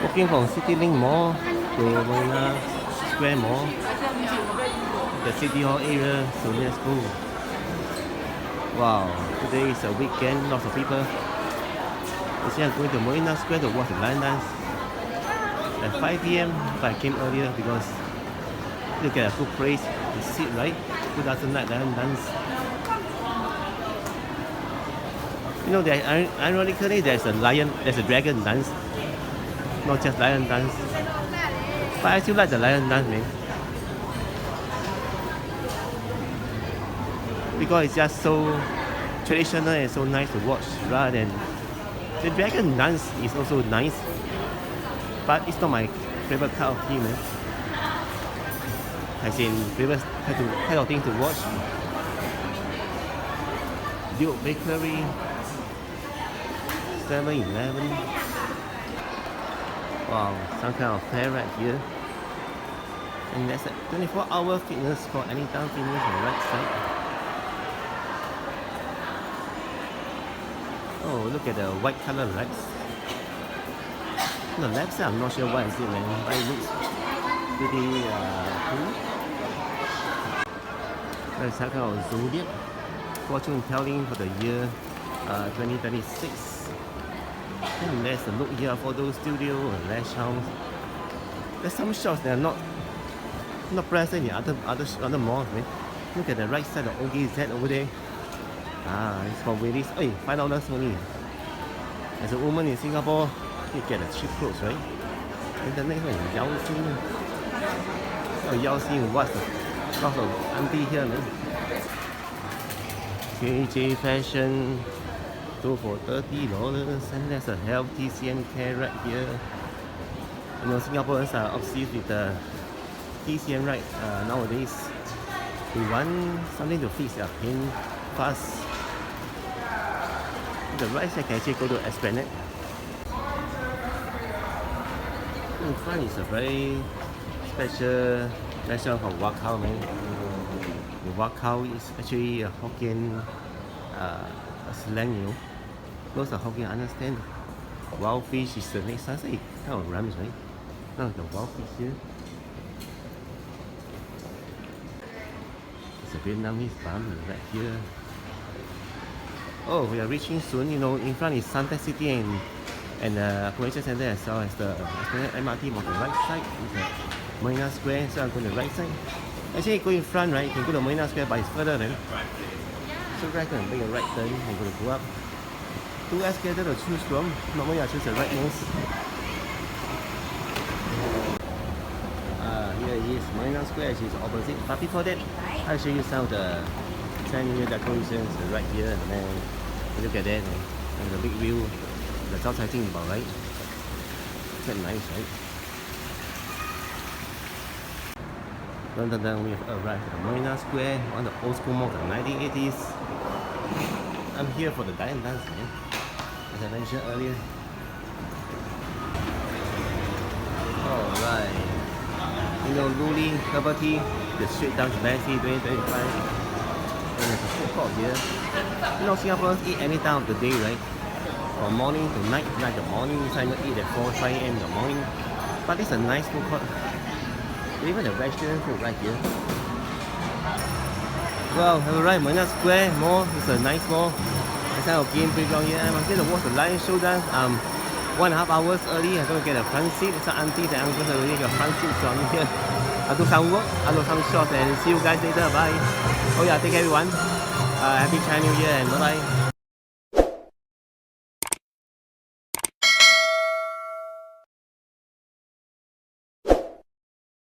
Walking from Citylink Mall to Marina Square Mall, the City Hall area, so let's go. Wow, today is a weekend, lots of people. Actually, I'm going to Marina Square to watch the lion dance at 5 p.m. but I came earlier because you get a good place to sit, right? 2000 night lion dance. You know, ironically, there's a dragon dance, not just lion dance. But I still like the lion dance, man, because it's just so traditional and so nice to watch. Rather than the dragon dance is also nice, but it's not my favorite kind of tea, man. As in favorite kind of thing to watch. Duke Bakery, 7-Eleven. Wow, some kind of fair right here. And there's a 24-hour fitness called Anytime Fitness on the right side. Oh, look at the white color lights. On the left side, I'm not sure what is it, man, but it looks pretty cool. There's some kind of zodiac fortune telling for the year 2036. And there's a look here for those studio and lash house. There's some shops that are not present in other malls, man. Look at the right side of OGZ over there. It's for ladies. Hey, $5 only. As a woman in Singapore, you get a cheap clothes, right? And the next one is Yao Xin. Oh, Yao Xin, what's the lots of auntie here, man. KJ Fashion, 2 for $30, and there's a health TCM care right here. You know, Singaporeans are obsessed with the TCM right nowadays. We want something to fix their pain fast. The right side can actually go to Esplanade. In front is a very special restaurant called Wakao, man. The Wakao is actually a Hokkien a slang, you know. Those are Hokkien understand. Wild fish is the next one. Hey, kind of rhymes, right? Now the wild fish here. It's a Vietnamese banh right here. Oh, we are reaching soon. You know, in front is Suntec City and the convention center as well as the MRT on the right side. It's Marina Square, so I'm going to the right side. Actually, go in front, right? You can go to Marina Square, but it's further then. So right, can make a right turn. I'm going to go up. 2 escalators to choose from. Normally I choose the right most. Here is Marina Square, which is opposite. But before that, I'll show you some of the Chinese decorations right here, and then look at that, and the big view, the 招财进宝, right? Quite nice, right? Then we have arrived at the Marina Square, one of the old school malls of the 1980s. I'm here for the lion dance, man, as I mentioned earlier. Alright. You know, Luli, Herbal Tea, the straight down to Betsy 2025. And there's a food court here. You know, Singaporeans eat any time of the day, right? From morning to night, like the morning, some eat at 4, 5 a.m. in the morning. But it's a nice food court. Even the vegetarian food right here. Well, alright, Marina Square Mall is a nice mall. There's a game playground here. I'm going to watch the lion show dance. 1.5 hours early. I'm going to get a front seat. Some aunties and uncles already got front seats, so I'm here. I'll do some work, I'll do some shots, and see you guys later. Bye. Oh yeah, take care everyone. Happy Chinese New Year and bye bye.